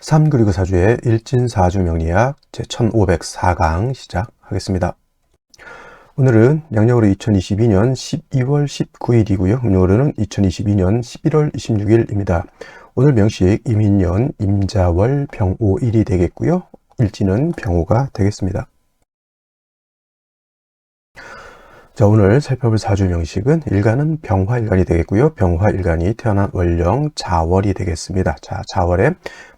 3 그리고 4주의 일진사주 명리학 제1504강 시작하겠습니다. 오늘은 양력으로 2022년 12월 19일이고요. 음력으로는 2022년 11월 26일입니다. 오늘 명식 임인년 임자월 병오일이 되겠고요. 일진은 병오가 되겠습니다. 자, 오늘 살펴볼 사주 명식은 일간은 병화일간이 되겠고요. 병화일간이 태어난 월령 자월이 되겠습니다. 자, 자월에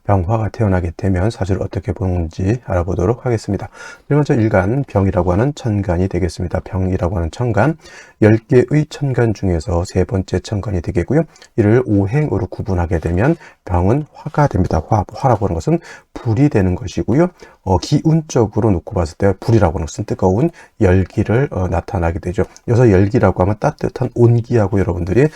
병화가 태어나게 되면 사주를 어떻게 보는지 알아보도록 하겠습니다. 먼저 일간 병이라고 하는 천간이 되겠습니다. 병이라고 하는 천간, 10개의 천간 중에서 세 번째 천간이 되겠고요. 이를 오행으로 구분하게 되면 병은 화가 됩니다. 화라고 하는 것은 불이 되는 것이고요. 기운적으로 놓고 봤을 때 불이라고 하는 것은 뜨거운 열기를 나타나게 되죠. 여기서 열기라고 하면 따뜻한 온기하고 여러분들이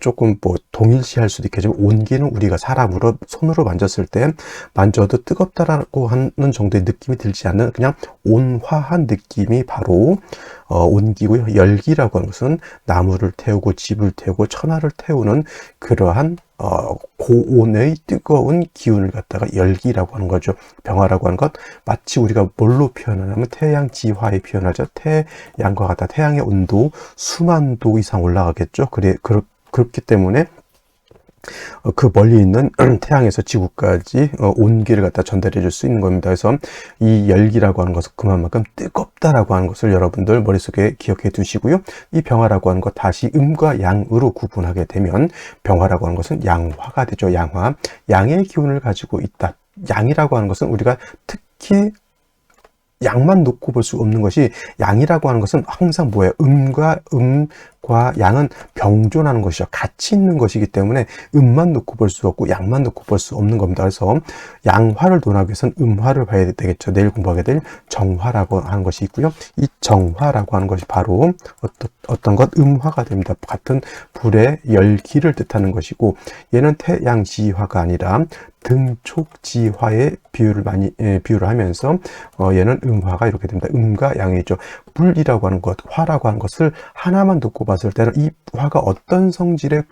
조금 동일시할 수도 있겠지만, 온기는 우리가 사람으로 손으로 만졌을 때 만져도 뜨겁다라고 하는 정도의 느낌이 들지 않는 그냥 온화한 느낌이 바로 온기고요. 열기라고 하는 것은 나무를 태우고 집을 태우고 천하를 태우는 그러한 고온의 뜨거운 기운을 갖다가 열기라고 하는 거죠. 병화라고 하는 것, 마치 우리가 뭘로 표현하냐면 태양지화에 표현하죠. 태양과 같다. 태양의 온도 수만 도 이상 올라가겠죠. 그렇기 때문에 그 멀리 있는 태양에서 지구까지 온기를 갖다 전달해 줄 수 있는 겁니다. 그래서 이 열기라고 하는 것은 그만큼 뜨겁다라고 하는 것을 여러분들 머릿속에 기억해 두시고요. 이 병화라고 하는 것, 다시 음과 양으로 구분하게 되면 병화라고 하는 것은 양화가 되죠. 양화, 양의 기운을 가지고 있다. 양이라고 하는 것은 우리가 특히 양만 놓고 볼 수 없는 것이, 양이라고 하는 것은 항상 뭐예요? 음과 양은 병존하는 것이죠. 같이 있는 것이기 때문에 음만 놓고 볼 수 없고 양만 놓고 볼 수 없는 겁니다. 그래서 양화를 논하기 위해서는 음화를 봐야 되겠죠. 내일 공부하게 될 정화라고 하는 것이 있고요. 이 정화라고 하는 것이 바로 어떤 것? 음화가 됩니다. 같은 불의 열기를 뜻하는 것이고, 얘는 태양지화가 아니라 등촉지화의 비유를 하면서 얘는 음화가 이렇게 됩니다. 음과 양이죠. 불이라고 하는 것, 화라고 하는 것을 하나만 놓고 봤을 때는 이 화가 어떤 성질의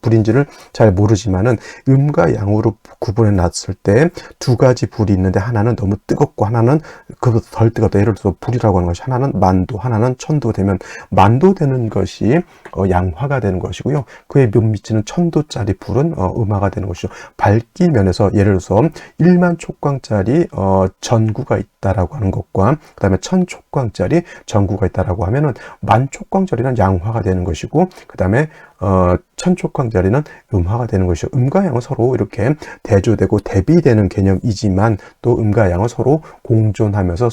불인지를 잘 모르지만은 음과 양으로 구분해 놨을 때 두 가지 불이 있는데, 하나는 너무 뜨겁고 하나는 그보다 덜 뜨겁다. 예를 들어서 불이라고 하는 것이 하나는 만도, 하나는 천도 되면 만도 되는 것이 양화가 되는 것이고요. 그에 못 미치는 천도짜리 불은 음화가 되는 것이죠. 밝기 면에서 예를 들어서 1만 촉광짜리 전구가 있다라고 하는 것과 그 다음에 1000촉광짜리 전구가 있다라고 하면은 10,000촉광짜리는 양화가 되는 것이고, 그 다음에 1000촉광짜리는 음화가 되는 것이죠. 음과 양은 서로 이렇게 대조되고 대비되는 개념이지만, 또 음과 양은 서로 공존하면서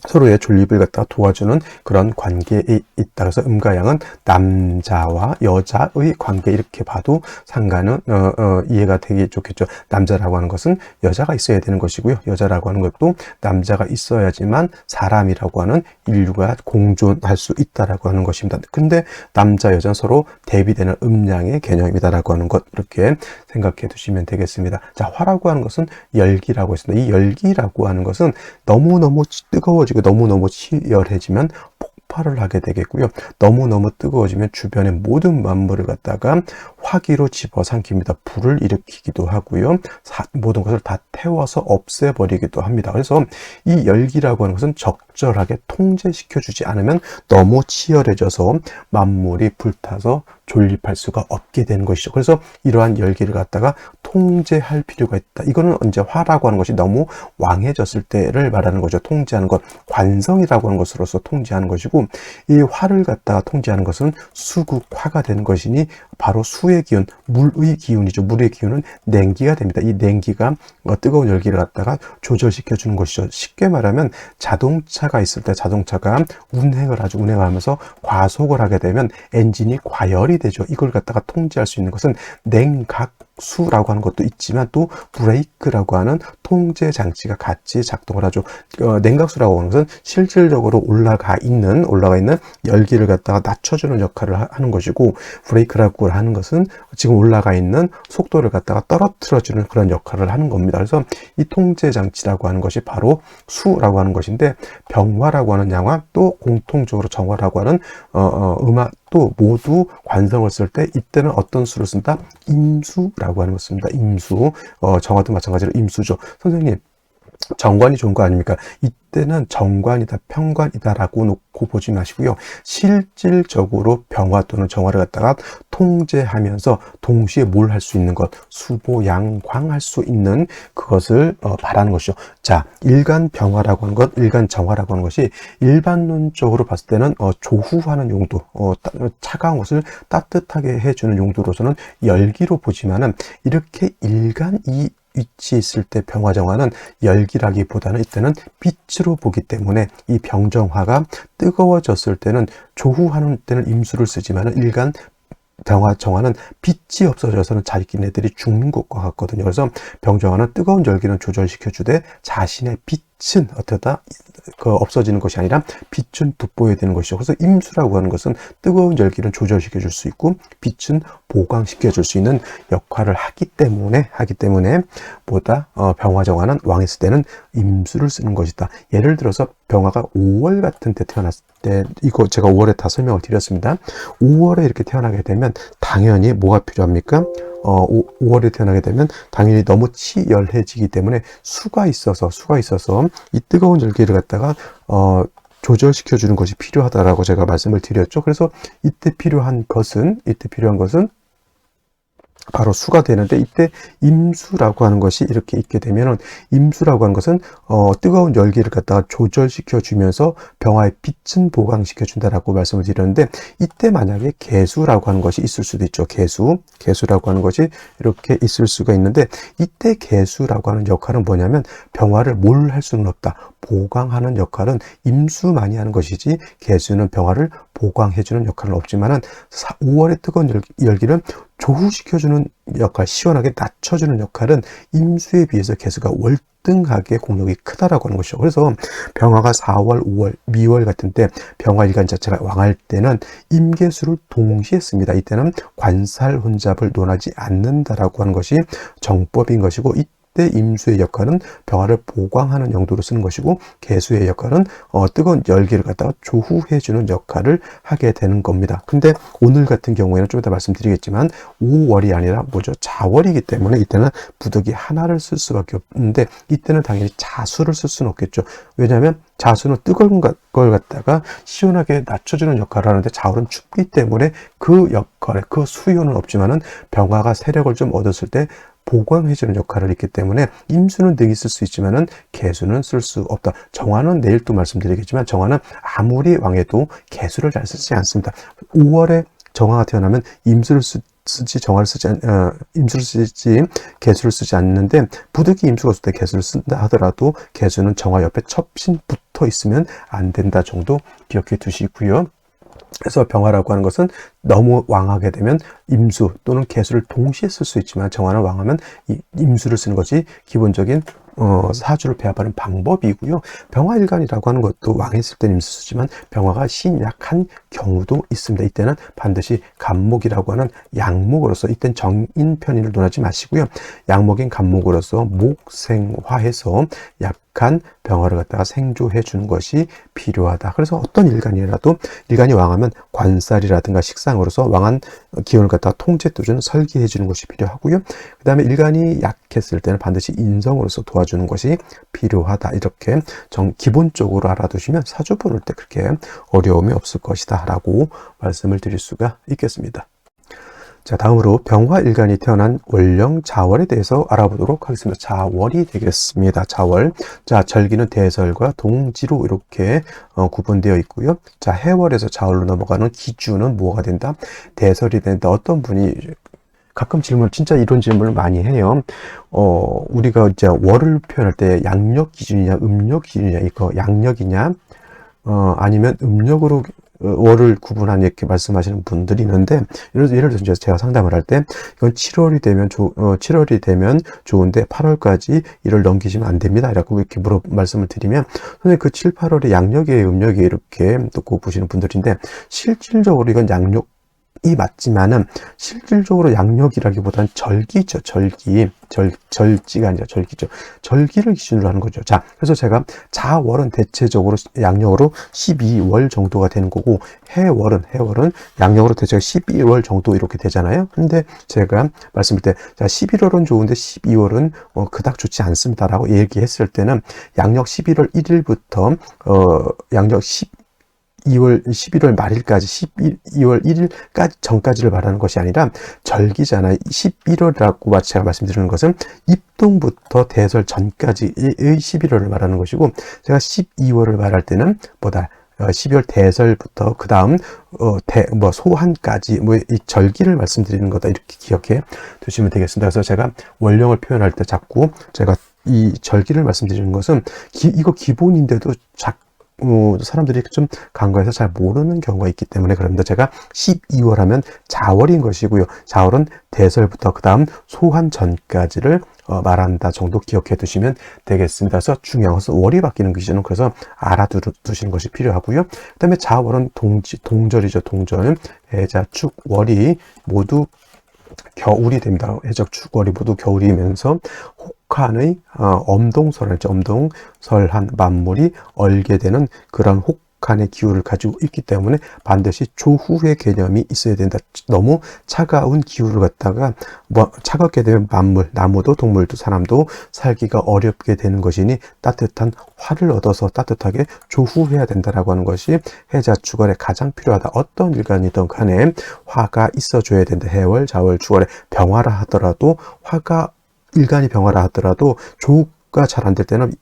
서로의 존립을 갖다가 도와주는 그런 관계에 있다. 그래서 음과 양은 남자와 여자의 관계, 이렇게 봐도 상관은 이해가 되기 좋겠죠. 남자라고 하는 것은 여자가 있어야 되는 것이고요. 여자라고 하는 것도 남자가 있어야지만 사람이라고 하는 인류가 공존할 수 있다라고 하는 것입니다. 근데 남자, 여자는 서로 대비되는 음양의 개념이다라고 하는 것, 이렇게 생각해 두시면 되겠습니다. 자, 화라고 하는 것은 열기라고 했습니다. 이 열기라고 하는 것은 너무너무 뜨거워지고 너무너무 치열해지면 폭발을 하게 되겠고요. 너무너무 뜨거워지면 주변의 모든 만물을 갖다가 화기로 집어삼킵니다. 불을 일으키기도 하고요. 모든 것을 다 태워서 없애버리기도 합니다. 그래서 이 열기라고 하는 것은 적절하게 통제시켜주지 않으면 너무 치열해져서 만물이 불타서 존립할 수가 없게 되는 것이죠. 그래서 이러한 열기를 갖다가 통제할 필요가 있다. 이거는 이제 화라고 하는 것이 너무 왕해졌을 때를 말하는 거죠. 통제하는 것, 관성이라고 하는 것으로서 통제하는 것이고, 이 화를 갖다가 통제하는 것은 수국화가 되는 것이니 바로 수의 기운, 물의 기운이죠. 물의 기운은 냉기가 됩니다. 이 냉기가 뜨거운 열기를 갖다가 조절시켜 주는 것이죠. 쉽게 말하면 자동차가 있을 때, 자동차가 운행을 하면서 과속을 하게 되면 엔진이 과열이 되죠. 이걸 갖다가 통제할 수 있는 것은 냉각수라고 하는 것도 있지만, 또 브레이크라고 하는 통제 장치가 같이 작동을 하죠. 냉각수라고 하는 것은 실질적으로 올라가 있는 열기를 갖다가 낮춰주는 역할을 하는 것이고, 브레이크라고 하는 것은 지금 올라가 있는 속도를 갖다가 떨어뜨려주는 그런 역할을 하는 겁니다. 그래서 이 통제 장치라고 하는 것이 바로 수라고 하는 것인데, 병화라고 하는 양화, 또 공통적으로 정화라고 하는 음화, 병화도 모두 관성을 쓸 때 이때는 어떤 수를 쓴다? 임수라고 하는 것입니다. 임수. 정화도 마찬가지로 임수죠. 선생님, 정관이 좋은 거 아닙니까? 이때는 정관이다, 편관이다라고 놓고 보지 마시고요. 실질적으로 병화 또는 정화를 갖다가 통제하면서 동시에 뭘 할 수 있는 것, 수보, 양광 할 수 있는 그것을 바라는 것이죠. 자, 일간 병화라고 하는 것, 일간 정화라고 하는 것이 일반론적으로 봤을 때는 조후하는 용도, 차가운 것을 따뜻하게 해주는 용도로서는 열기로 보지만은 이렇게 일간이 위치에 있을 때 병화정화는 열기라기보다는 이때는 빛으로 보기 때문에 이 병정화가 뜨거워졌을 때는 조후하는 때는 임수를 쓰지만 일간 병화정화는 빛이 없어져서는 자기네들이 죽는 것과 같거든요. 그래서 병정화는 뜨거운 열기는 조절시켜 주되 자신의 빛은 어쩌다 없어지는 것이 아니라 빛은 돋보여야 되는 것이죠. 그래서 임수라고 하는 것은 뜨거운 열기는 조절시켜 줄 수 있고 빛은 보강시켜 줄 수 있는 역할을 하기 때문에 보다 병화정화는 왕했을 때는 임수를 쓰는 것이다. 예를 들어서 병화가 5월 같은 때 태어났을 때, 이거 제가 5월에 다 설명을 드렸습니다. 5월에 이렇게 태어나게 되면 당연히 뭐가 필요합니까? 5월에 태어나게 되면 당연히 너무 치열해지기 때문에 수가 있어서 이 뜨거운 열기를 갖다가 조절시켜 주는 것이 필요하다라고 제가 말씀을 드렸죠. 그래서 이때 필요한 것은 바로 수가 되는데, 이때 임수라고 하는 것이 이렇게 있게 되면은, 임수라고 하는 것은 뜨거운 열기를 갖다가 조절시켜 주면서 병화의 빛은 보강시켜 준다라고 말씀을 드렸는데, 이때 만약에 개수라고 하는 것이 있을 수도 있죠. 개수라고 하는 것이 이렇게 있을 수가 있는데, 이때 개수라고 하는 역할은 뭐냐면 병화를 뭘 할 수는 없다. 보강하는 역할은 임수만이 하는 것이지 개수는 병화를 보강해주는 역할은 없지만은 5월의 뜨거운 열기를 조후시켜주는 역할, 시원하게 낮춰주는 역할은 임수에 비해서 개수가 월등하게 공력이 크다라고 하는 것이죠. 그래서 병화가 4월, 5월, 미월 같은 때 병화일간 자체가 왕할 때는 임계수를 동시에 씁니다. 이때는 관살 혼잡을 논하지 않는다라고 하는 것이 정법인 것이고, 때 임수의 역할은 병화를 보강하는 용도로 쓰는 것이고, 개수의 역할은 뜨거운 열기를 갖다가 조후해주는 역할을 하게 되는 겁니다. 근데 오늘 같은 경우에는 좀 이따 말씀드리겠지만 5월이 아니라 자월이기 때문에 이때는 부득이 하나를 쓸 수밖에 없는데, 이때는 당연히 자수를 쓸 수는 없겠죠. 왜냐하면 자수는 뜨거운 걸 갖다가 시원하게 낮춰주는 역할을 하는데, 자월은 춥기 때문에 그 역할에 그 수요는 없지만은 병화가 세력을 좀 얻었을 때 보강해주는 역할을 했기 때문에 임수는 능히 쓸 수 있지만은 개수는 쓸 수 없다. 정화는 내일 또 말씀드리겠지만, 정화는 아무리 왕해도 개수를 잘 쓰지 않습니다. 5월에 정화가 태어나면 임수를 쓰지 개수를 쓰지 않는데, 부득이 임수가 없을 때 개수를 쓴다 하더라도 개수는 정화 옆에 첩신 붙어 있으면 안 된다 정도 기억해 두시고요. 그래서 병화라고 하는 것은 너무 왕하게 되면 임수 또는 개수를 동시에 쓸 수 있지만, 정화는 왕하면 임수를 쓰는 것이 기본적인 사주를 배합하는 방법이고요. 병화일간이라고 하는 것도 왕했을 때는 임수 쓰지만 병화가 신약한 경우도 있습니다. 이때는 반드시 간목이라고 하는 양목으로서, 이때는 정인 편인을 논하지 마시고요. 양목인 간목으로서 목생화해서 약한 병화를 갖다가 생조해 주는 것이 필요하다. 그래서 어떤 일간이라도, 일간이 왕하면 관살이라든가 식상으로서 왕한 기운을 갖다가 통제해주는, 설계해 주는 것이 필요하고요. 그 다음에 일간이 약했을 때는 반드시 인성으로서 도와주는 것이 필요하다. 이렇게 기본적으로 알아두시면 사주 보를 때 그렇게 어려움이 없을 것이다 라고 말씀을 드릴 수가 있겠습니다. 자, 다음으로 병화일간이 태어난 월령 자월에 대해서 알아보도록 하겠습니다. 자월이 되겠습니다. 자월. 자, 절기는 대설과 동지로 이렇게 구분되어 있고요. 자, 해월에서 자월로 넘어가는 기준은 뭐가 된다? 대설이 된다. 어떤 분이 가끔 진짜 이런 질문을 많이 해요. 우리가 이제 월을 표현할 때 양력 기준이냐, 음력 기준이냐, 이거 양력이냐, 아니면 음력으로 월을 구분하니 이렇게 말씀하시는 분들이 있는데, 예를 들어서 제가 상담을 할 때 이건 7월이 되면 좋은데 8월까지 이를 넘기시면 안 됩니다 라고 이렇게 말씀을 드리면, 선생님 그 7, 8월이 양력이에요, 음력이에요 이렇게 듣고 보시는 분들인데, 실질적으로 이건 양력이 맞지만은 실질적으로 양력이라기보다는 절기죠. 절지가 아니라 절기죠. 절기를 기준으로 하는 거죠. 자, 그래서 제가 자월은 대체적으로 양력으로 12월 정도가 되는 거고, 해월은 양력으로 대체가 12월 정도 이렇게 되잖아요. 근데 제가 말씀드릴 때, 자, 11월은 좋은데 12월은 그닥 좋지 않습니다라고 얘기했을 때는 양력 11월 1일부터 양력 11월 말일까지 12월 1일까지 전까지를 말하는 것이 아니라 절기잖아요. 11월이라고 제가 말씀드리는 것은 입동부터 대설 전까지의 11월을 말하는 것이고, 제가 12월을 말할 때는 12월 대설부터 그 다음 소한까지 이 절기를 말씀드리는 거다, 이렇게 기억해 두시면 되겠습니다. 그래서 제가 원령을 표현할 때 자꾸 제가 이 절기를 말씀드리는 것은 이거 기본인데도 사람들이 좀 간과해서 잘 모르는 경우가 있기 때문에 그럽니다. 제가 12월 하면 자월인 것이고요. 자월은 대설부터 그 다음 소환 전까지를 말한다 정도 기억해 두시면 되겠습니다. 그래서 중요한 것은 월이 바뀌는 기준은 그래서 알아두시는 것이 필요하고요. 그 다음에 자월은 동절이죠. 동절, 해자, 축, 월이 모두 겨울이 됩니다. 해적, 축, 월이 모두 겨울이면서 혹한의 엄동설이죠. 엄동설한 만물이 얼게 되는 그런 혹한의 기후를 가지고 있기 때문에 반드시 조후의 개념이 있어야 된다. 너무 차가운 기후를 갖다가 차갑게 되면 만물, 나무도 동물도 사람도 살기가 어렵게 되는 것이니 따뜻한 화를 얻어서 따뜻하게 조후해야 된다라고 하는 것이 해자, 축월에 가장 필요하다. 어떤 일간이든 간에 화가 있어줘야 된다. 해월, 자월, 축월에 병화라 하더라도 일간이 병화라 하더라도 조우가 잘 안 될 때는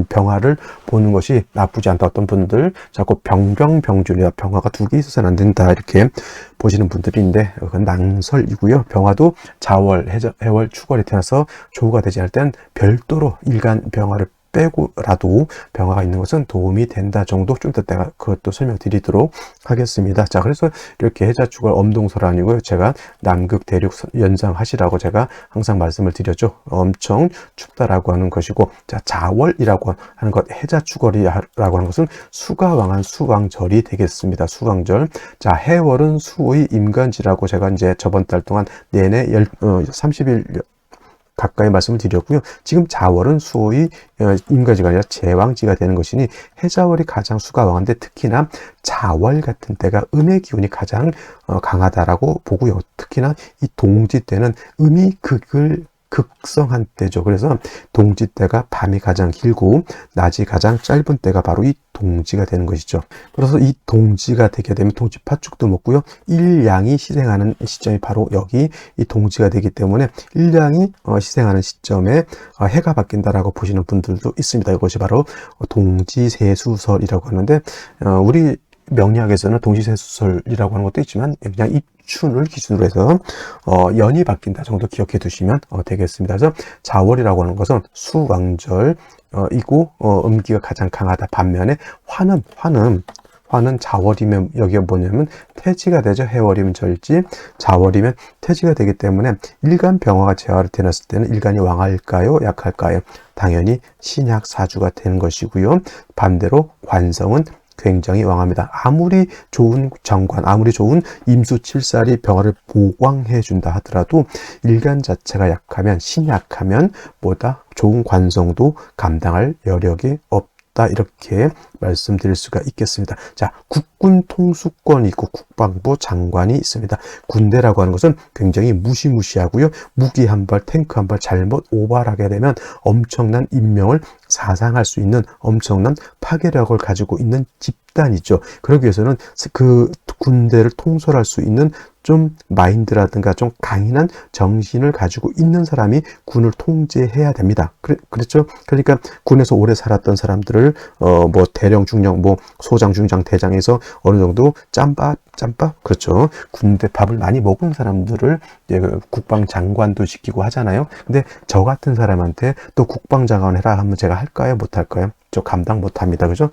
병화를 보는 것이 나쁘지 않다. 어떤 분들 자꾸 병균이다. 병화가 두 개 있어서는 안 된다, 이렇게 보시는 분들이 있는데 그건 낭설이고요. 병화도 자월, 해월, 축월에 태어나서 조우가 되지 않을 때는 별도로 일간 병화를 빼고라도 병화가 있는 것은 도움이 된다 정도 좀 더 내가 그것도 설명드리도록 하겠습니다. 자, 그래서 이렇게 해자, 축월, 엄동설 아니고요. 제가 남극, 대륙 연상하시라고 제가 항상 말씀을 드렸죠. 엄청 춥다라고 하는 것이고, 자, 자월이라고 하는 것, 해자, 축월이라고 하는 것은 수가 왕한 수왕절이 되겠습니다. 수왕절. 자, 해월은 수의 임간지라고 제가 이제 저번 달 동안 내내 30일 가까이 말씀을 드렸고요. 지금 자월은 수의 임간지가 아니라 제왕지가 되는 것이니 해자월이 가장 수가 왕한데 특히나 자월 같은 때가 음의 기운이 가장 강하다라고 보고요. 특히나 이 동지 때는 음이 극성한 때죠. 그래서 동지 때가 밤이 가장 길고 낮이 가장 짧은 때가 바로 이 동지가 되는 것이죠. 그래서 이 동지가 되게 되면 동지 파축도 먹고요. 일양이 희생하는 시점이 바로 여기 이 동지가 되기 때문에 일양이 희생하는 시점에 해가 바뀐다라고 보시는 분들도 있습니다. 이것이 바로 동지세수설이라고 하는데 우리 명리학에서는 동지세수설이라고 하는 것도 있지만 그냥 입춘을 기준으로 해서 연이 바뀐다 정도 기억해 두시면 되겠습니다. 그래서 자월이라고 하는 것은 수왕절 이고 음기가 가장 강하다. 반면에 화는 자월이면 여기가 뭐냐면 태지가 되죠. 해월이면 절지, 자월이면 태지가 되기 때문에 일간 병화가 재화를 태어났을 때는 일간이 왕할까요? 약할까요? 당연히 신약사주가 되는 것이고요. 반대로 관성은 굉장히 왕합니다. 아무리 좋은 정관, 아무리 좋은 임수칠살이 병화를 보강해 준다 하더라도 일간 자체가 약하면, 신약하면 보다 좋은 관성도 감당할 여력이 없다, 이렇게 말씀드릴 수가 있겠습니다. 자, 국군 통수권이 있고 국방부 장관이 있습니다. 군대라고 하는 것은 굉장히 무시무시하고요. 무기 한 발, 탱크 한 발 잘못 오발하게 되면 엄청난 인명을 사상할 수 있는 엄청난 파괴력을 가지고 있는 집단이죠. 그러기 위해서는 그 군대를 통솔할 수 있는 좀 마인드라든가 좀 강인한 정신을 가지고 있는 사람이 군을 통제해야 됩니다. 그렇죠? 그러니까 군에서 오래 살았던 사람들을 대령, 중령, 소장, 중장, 대장에서 어느 정도 짬밥, 그렇죠. 군대 밥을 많이 먹은 사람들을 국방장관도 시키고 하잖아요. 근데 저 같은 사람한테 또 국방장관 해라 하면 제가 할까요? 못 할까요? 저 감당 못 합니다. 그죠?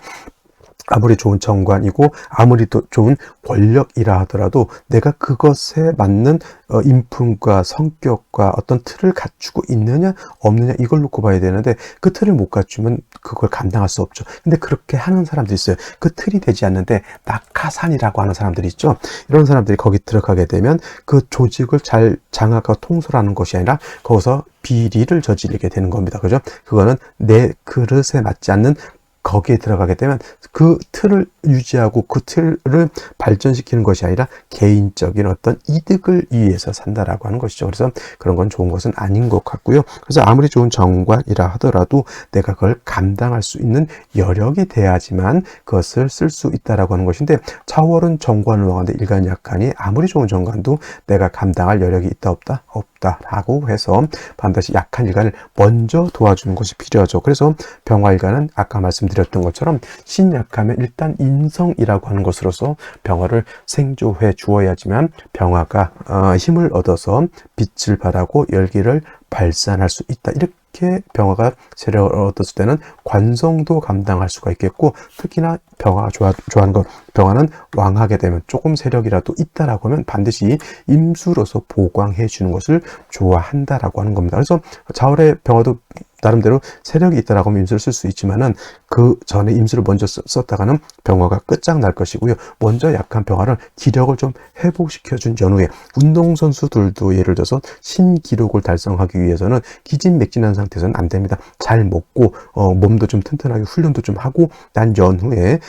아무리 좋은 정관이고 아무리 또 좋은 권력이라 하더라도 내가 그것에 맞는 인품과 성격과 어떤 틀을 갖추고 있느냐 없느냐 이걸 놓고 봐야 되는데 그 틀을 못 갖추면 그걸 감당할 수 없죠. 근데 그렇게 하는 사람도 있어요. 그 틀이 되지 않는데 낙하산이라고 하는 사람들이 있죠. 이런 사람들이 거기 들어가게 되면 그 조직을 잘 장악하고 통솔하는 것이 아니라 거기서 비리를 저지르게 되는 겁니다. 그죠? 그거는 내 그릇에 맞지 않는 거기에 들어가게 되면 그 틀을 유지하고 그 틀을 발전시키는 것이 아니라 개인적인 어떤 이득을 위해서 산다라고 하는 것이죠. 그래서 그런 건 좋은 것은 아닌 것 같고요. 그래서 아무리 좋은 정관이라 하더라도 내가 그걸 감당할 수 있는 여력이 돼야지만 그것을 쓸 수 있다라고 하는 것인데 차월은 정관을 왕하는데 일간 약간이 아무리 좋은 정관도 내가 감당할 여력이 있다 없다? 없다라고 해서 반드시 약한 일간을 먼저 도와주는 것이 필요하죠. 그래서 병화일간은 아까 말씀드렸던 것처럼 신약하면 일단 인성이라고 하는 것으로서 병화를 생조해 주어야지만 병화가 힘을 얻어서 빛을 발하고 열기를 발산할 수 있다. 이렇게 병화가 세력을 얻었을 때는 관성도 감당할 수가 있겠고 특히나 병화가 좋아하는 것 병화는 왕하게 되면 조금 세력이라도 있다라고 하면 반드시 임수로서 보강해 주는 것을 좋아한다라고 하는 겁니다. 그래서 자월의 병화도 나름대로 세력이 있다라고 하면 임수를 쓸 수 있지만은 그 전에 임수를 먼저 썼다가는 병화가 끝장날 것이고요. 먼저 약한 병화를 기력을 좀 회복시켜준 전후에 운동선수들도 예를 들어서 신기록을 달성하기 위해서는 기진맥진한 상태에서는 안 됩니다. 잘 먹고 몸도 좀 튼튼하게 훈련도 좀 하고 난 연후에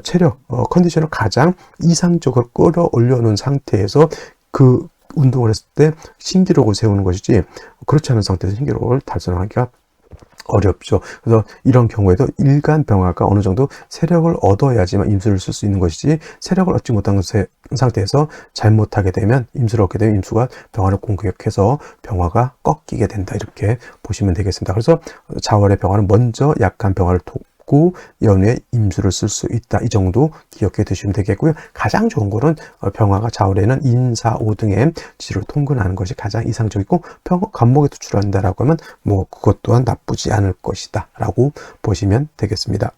체력, 컨디션을 가장 이상적으로 끌어올려 놓은 상태에서 그 운동을 했을 때 신기록을 세우는 것이지 그렇지 않은 상태에서 신기록을 달성하기가 어렵죠. 그래서 이런 경우에도 일간 병화가 어느 정도 세력을 얻어야지만 임수를 쓸 수 있는 것이지 세력을 얻지 못한 상태에서 잘못하게 되면 임수를 얻게 되면 임수가 병화를 공격해서 병화가 꺾이게 된다. 이렇게 보시면 되겠습니다. 그래서 자월의 병화는 먼저 약한 병화를 돕고 연후에 임수를 쓸 수 있다. 이 정도 기억해 두시면 되겠고요. 가장 좋은 거는 병화가 자월에는 인사 5등의 지를 통근하는 것이 가장 이상적이고 간목에 투출한다라고 하면 뭐 그것 또한 나쁘지 않을 것이다 라고 보시면 되겠습니다.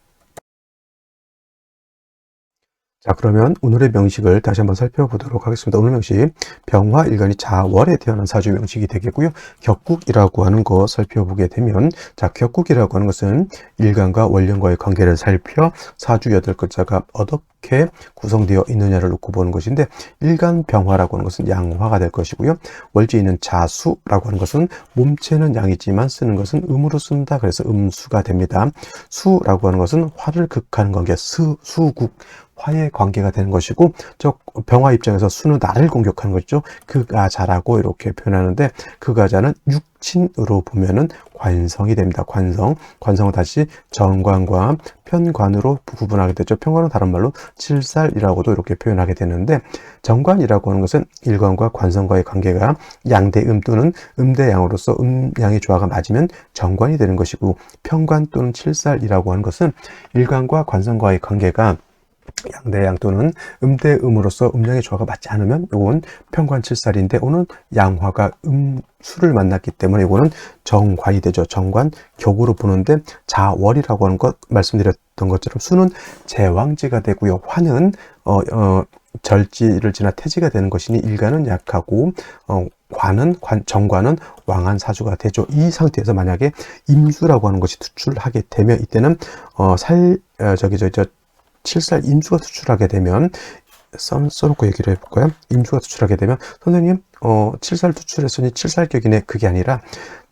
자, 그러면 오늘의 명식을 다시 한번 살펴보도록 하겠습니다. 오늘 명식, 병화일간이 자월에 태어난 사주 명식이 되겠고요. 격국이라고 하는 거 살펴보게 되면, 자, 격국이라고 하는 것은 일간과 월령과의 관계를 살펴 사주 8글자가 어떻게 구성되어 있느냐를 놓고 보는 것인데, 일간 병화라고 하는 것은 양화가 될 것이고요. 월지는 자수라고 하는 것은 몸체는 양이지만 쓰는 것은 음으로 쓴다. 그래서 음수가 됩니다. 수라고 하는 것은 화를 극하는 관계, 수국, 화의 관계가 되는 것이고 저 병화 입장에서 수는 나를 공격하는 것이죠. 그가 자라고 이렇게 표현하는데 그가 자는 육친으로 보면은 관성이 됩니다. 관성은 다시 정관과 편관으로 구분하게 되죠. 편관은 다른 말로 칠살이라고도 이렇게 표현하게 되는데 정관이라고 하는 것은 일관과 관성과의 관계가 양대음 또는 음대양으로서 음양의 조화가 맞으면 정관이 되는 것이고 편관 또는 칠살이라고 하는 것은 일관과 관성과의 관계가 양대양 또는 음대음으로서 음양의 조화가 맞지 않으면 이건 편관칠살인데 오늘 양화가 수를 만났기 때문에 이거는 정관이 되죠. 정관 격으로 보는데 자월이라고 하는 것 말씀드렸던 것처럼 수는 제왕지가 되고요. 화는 절지를 지나 태지가 되는 것이니 일간은 약하고 정관은 왕한 사주가 되죠. 이 상태에서 만약에 임수라고 하는 것이 투출하게 되면 이때는 칠살 임수가 투출하게 되면 써놓고 얘기를 해볼까요? 임수가 투출하게 되면 선생님 칠살 투출했으니 칠살격이네. 그게 아니라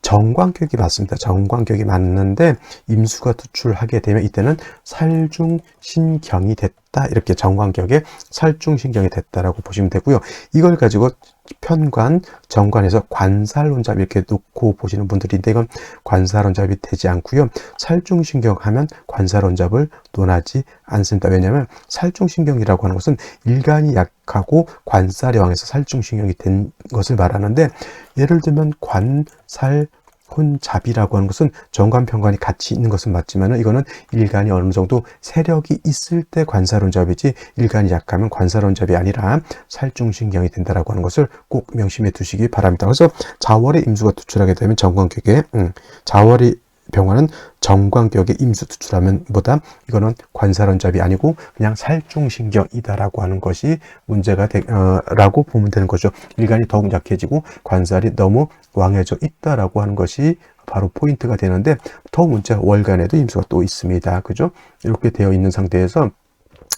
정관격이 맞습니다. 정관격이 맞는데 임수가 투출하게 되면 이때는 살중신경이 됐다. 이렇게 정관격에 살중신경이 됐다라고 보시면 되고요. 이걸 가지고 편관, 정관에서 관살론잡 이렇게 놓고 보시는 분들인데 이건 관살론잡이 되지 않고요. 살중신경 하면 관살론잡을 논하지 않습니다. 왜냐하면 살중신경이라고 하는 것은 일간이 약하고 관살이 왕해서 살중신경이 된 것을 말하는데 예를 들면 관살 혼잡이라고 하는 것은 정관, 편관이 같이 있는 것은 맞지만 이거는 일간이 어느 정도 세력이 있을 때 관살혼잡이지 일간이 약하면 관살혼잡이 아니라 살중신경이 된다라고 하는 것을 꼭 명심해 두시기 바랍니다. 그래서 자월의 임수가 투출하게 되면 정관격에 자월이 병화는 정관격의 임수 투출하면 보다 이거는 관살원잡이 아니고 그냥 살중신경이다라고 하는 것이 문제가 라고 보면 되는 거죠. 일간이 더욱 약해지고 관살이 너무 왕해져 있다라고 하는 것이 바로 포인트가 되는데, 더 문제 월간에도 임수가 또 있습니다. 그죠? 이렇게 되어 있는 상태에서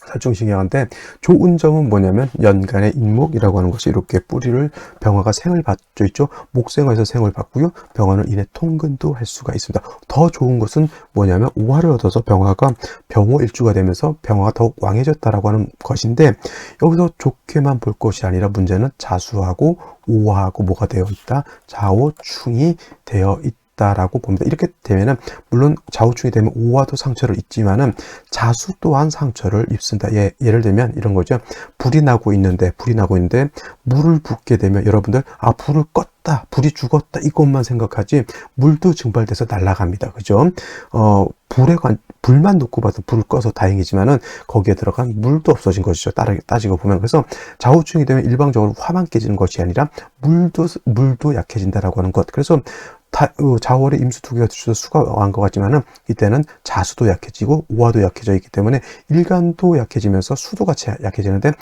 살중신경한테 좋은 점은 뭐냐면 연간의 인목이라고 하는 것이 이렇게 뿌리를 병화가 생을 받죠 있죠. 목생화에서 생을 받고요. 병화는 이내 통근도 할 수가 있습니다. 더 좋은 것은 뭐냐면 오화를 얻어서 병화가 병호일주가 되면서 병화가 더욱 왕해졌다라고 하는 것인데, 여기서 좋게만 볼 것이 아니라 문제는 자수하고 오화하고 뭐가 되어 있다? 좌우충이 되어 있다 라고 봅니다. 이렇게 되면은 물론 좌우충이 되면 오화도 상처를 입지만은 자수 또한 상처를 입습니다. 예를 들면 이런 거죠. 불이 나고 있는데 물을 붓게 되면 여러분들 불을 껐다, 불이 죽었다 이것만 생각하지 물도 증발돼서 날아갑니다. 그죠? 불만 놓고 봐도 불을 꺼서 다행이지만은 거기에 들어간 물도 없어진 것이죠. 따지고 보면. 그래서 좌우충이 되면 일방적으로 화만 깨지는 것이 아니라 물도 약해진다라고 하는 것. 그래서 자월에 임수 두 개가 주셔서 수가 왕한 것 같지만은 이때는 자수도 약해지고 오화도 약해져 있기 때문에 일간도 약해지면서 수도 같이 약해지는데,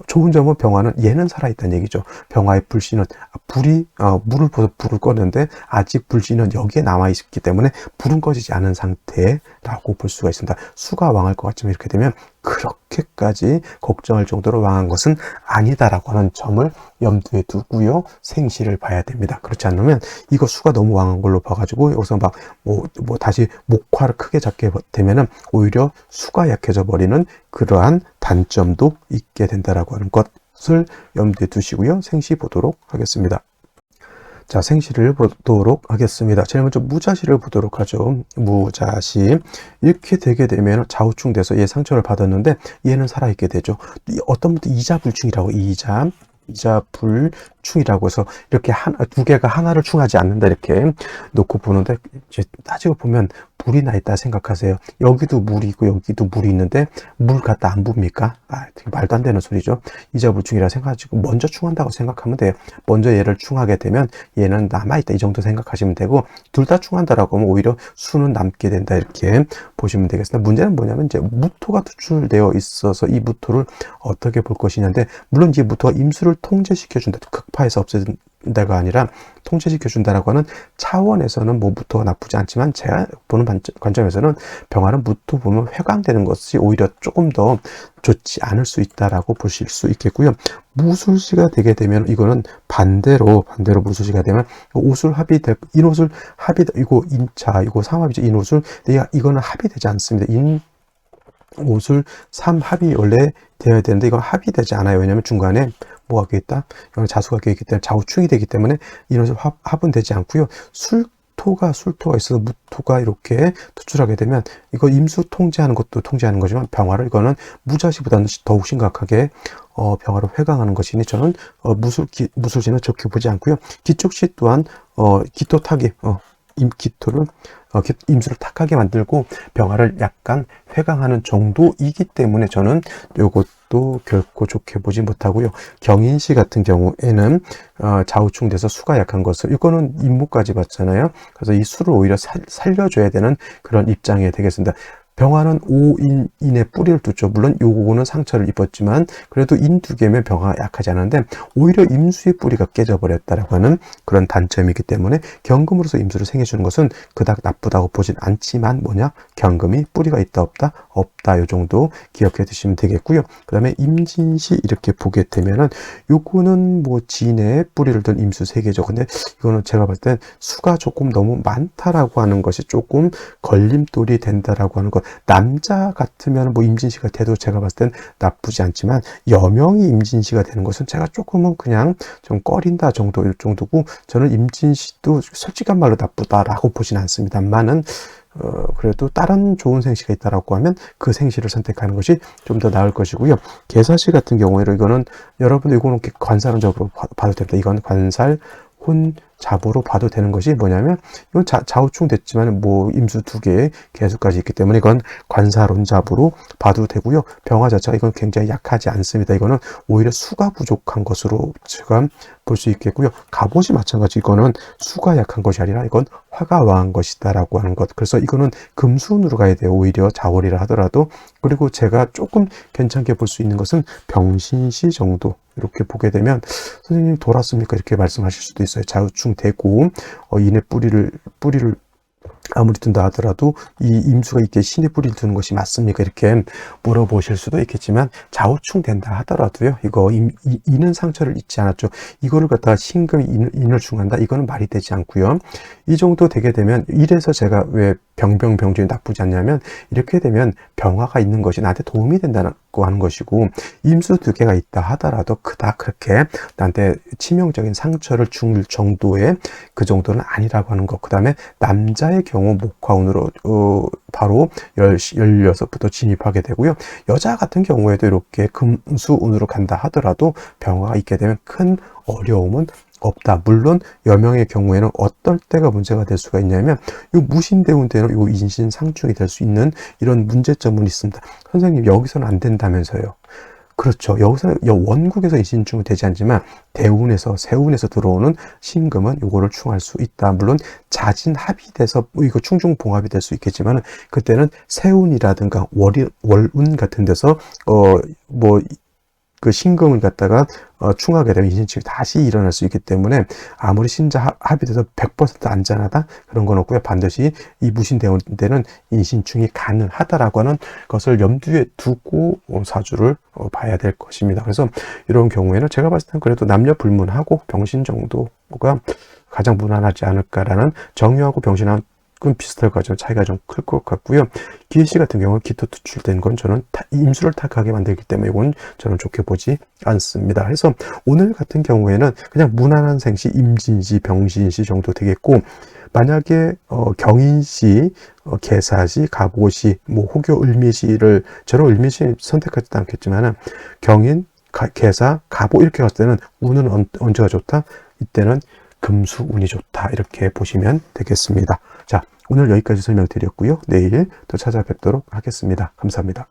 좋은 점은 병화는 얘는 살아있다는 얘기죠. 병화의 불씨는 물을 부어서 불을 꺼냈는데 아직 불씨는 여기에 남아있기 때문에 불은 꺼지지 않은 상태라고 볼 수가 있습니다. 수가 왕할 것 같지만 이렇게 되면 그렇게까지 걱정할 정도로 왕한 것은 아니다라고 하는 점을 염두에 두고요. 생시를 봐야 됩니다. 그렇지 않으면 이거 수가 너무 왕한 걸로 봐가지고 여기서 막 다시 목화를 크게 잡게 되면은 오히려 수가 약해져 버리는 그러한 단점도 있게 된다라고 하는 것을 염두에 두시고요. 생시 보도록 하겠습니다. 자, 생시를 보도록 하겠습니다. 제일 먼저 무자시를 보도록 하죠. 무자시. 이렇게 되게 되면 좌우충 돼서 얘 상처를 받았는데 얘는 살아있게 되죠. 어떤 분도 이자불충이라고, 이자불충이라고 해서 이렇게 두 개가 하나를 충하지 않는다 이렇게 놓고 보는데, 이제 따지고 보면 물이 나 있다 생각하세요. 여기도 물이 있고 여기도 물이 있는데 물 갖다 안 붑니까? 말도 안 되는 소리죠. 이자불충이라 생각하시고 먼저 충한다고 생각하면 돼요. 먼저 얘를 충하게 되면 얘는 남아있다 이 정도 생각하시면 되고, 둘 다 충한다라고 하면 오히려 수는 남게 된다 이렇게 보시면 되겠습니다. 문제는 뭐냐면 이제 무토가 투출되어 있어서 이 무토를 어떻게 볼 것이냐인데, 물론 이 무토가 임수를 통제시켜준다, 극파에서 없애준다가 아니라 통제시켜준다라고 하는 차원에서는 뭐 무토가 나쁘지 않지만, 제가 보는 관점에서는 병화는 무토 보면 회광되는 것이 오히려 조금 더 좋지 않을 수 있다라고 보실 수 있겠고요. 무술시가 되게 되면 이거는 반대로 무술시가 되면 오술 합이 인오술 합이 이거 인차 이거 삼합이죠. 인오술. 이거는 합이 되지 않습니다. 인오술 삼합이 원래 되어야 되는데 이건 합이 되지 않아요. 왜냐하면 중간에 뭐가 껴있다? 이건 자수가 껴있기 때문에 좌우충이 되기 때문에 인오술 합은 되지 않고요. 술토가 있어서 무토가 이렇게 투출하게 되면 이거 임수 통제하는 것도 통제하는 거지만 병화를 이거는 무자시보다는 더욱 심각하게 병화를 회강하는 것이니 저는 무술시는 좋게 보지 않고요. 기촉시 또한 기토 타기 임수를 탁하게 만들고 병화를 약간 회강하는 정도이기 때문에 저는 요것도 결코 좋게 보지 못하고요. 경인시 같은 경우에는 좌우충 돼서 수가 약한 것을, 이거는 임무까지 봤잖아요. 그래서 이 수를 오히려 살려줘야 되는 그런 입장이 되겠습니다. 병화는 5인의 뿌리를 두죠. 물론 요거는 상처를 입었지만 그래도 인 두 개면 병화가 약하지 않은데 오히려 임수의 뿌리가 깨져버렸다라고 하는 그런 단점이기 때문에 경금으로서 임수를 생겨주는 것은 그닥 나쁘다고 보진 않지만 경금이 뿌리가 있다 없다 요 정도 기억해 두시면 되겠고요. 그 다음에 임진시 이렇게 보게 되면은 요거는 진의 뿌리를 둔 임수 3개죠. 근데 이거는 제가 볼 땐 수가 조금 너무 많다라고 하는 것이 조금 걸림돌이 된다라고 하는 것. 남자 같으면 임진시가 돼도 제가 봤을 땐 나쁘지 않지만 여명이 임진시가 되는 것은 제가 조금은 그냥 좀 꺼린다 정도일 정도고, 저는 임진시도 솔직한 말로 나쁘다라고 보진 않습니다만은 그래도 다른 좋은 생시가 있다라고 하면 그 생시를 선택하는 것이 좀 더 나을 것이고요. 계사시 같은 경우에는 이거는 여러분들 이거는 관살원적으로 봐도 됩니다. 이건 관살 혼 잡으로 봐도 되는 것이 뭐냐면, 이건 좌우충 됐지만 뭐 임수 2개의 개수까지 있기 때문에 이건 관사론 잡으로 봐도 되고요. 병화 자체가 이건 굉장히 약하지 않습니다. 이거는 오히려 수가 부족한 것으로 제가 볼 수 있겠고요. 갑옷이 마찬가지, 이거는 수가 약한 것이 아니라 이건 화가 왕한 것이다라고 하는 것. 그래서 이거는 금수운으로 가야 돼요. 오히려 자월이라 하더라도. 그리고 제가 조금 괜찮게 볼 수 있는 것은 병신시 정도, 이렇게 보게 되면 선생님 돌았습니까? 이렇게 말씀하실 수도 있어요. 좌우충 되고 인의 뿌리를 아무리 든다 하더라도 이 임수가 있게 신의 뿌리를 두는 것이 맞습니까? 이렇게 물어보실 수도 있겠지만, 좌우충 된다 하더라도요, 이거 인은 상처를 잊지 않았죠. 이거를 갖다가 신금이 인을 충한다, 이거는 말이 되지 않고요. 이 정도 되게 되면, 이래서 제가 왜 병준이 나쁘지 않냐면, 이렇게 되면 병화가 있는 것이 나한테 도움이 된다고 하는 것이고, 임수 2개가 있다 하더라도 그닥 그렇게 나한테 치명적인 상처를 줄 정도의 그 정도는 아니라고 하는 것. 그 다음에 남자의 경우 목화운으로 바로 16부터 진입하게 되고요. 여자 같은 경우에도 이렇게 금수운으로 간다 하더라도 병화가 있게 되면 큰 어려움은 없다. 물론 여명의 경우에는 어떨 때가 문제가 될 수가 있냐면, 이 무신대운 때는 이 인신상충이 될 수 있는 이런 문제점은 있습니다. 선생님, 여기서는 안 된다면서요. 그렇죠. 여기서 원국에서 인신충은 되지 않지만 대운에서 세운에서 들어오는 신금은 요거를 충할 수 있다. 물론 자진 합이 돼서 이거 충중봉합이 될 수 있겠지만, 그때는 세운이라든가 월운 같은 데서 그 신금을 갖다가 충하게 되면 인신충이 다시 일어날 수 있기 때문에, 아무리 신자 합이 돼서 100% 안전하다 그런 건 없고요. 반드시 이 무신대운 때는 인신충이 가능하다라고 하는 것을 염두에 두고 사주를 봐야 될 것입니다. 그래서 이런 경우에는 제가 봤을 땐 그래도 남녀 불문하고 병신 정도가 가장 무난하지 않을까라는, 정유하고 병신하고 비슷할 것 같지만 차이가 좀 클 것 같고요. 기해씨 같은 경우는 기토 투출된 건 저는 임수를 탁하게 만들기 때문에 이건 저는 좋게 보지 않습니다. 그래서 오늘 같은 경우에는 그냥 무난한 생시, 임진시, 병신시 정도 되겠고, 만약에 경인시, 계사시, 갑오시, 뭐 혹여 을미시를, 저는 을미시 선택하지도 않겠지만은 경인, 계사, 갑오 이렇게 갔을 때는 운은 언제가 좋다? 이때는 금수운이 좋다, 이렇게 보시면 되겠습니다. 자, 오늘 여기까지 설명드렸고요. 내일 또 찾아뵙도록 하겠습니다. 감사합니다.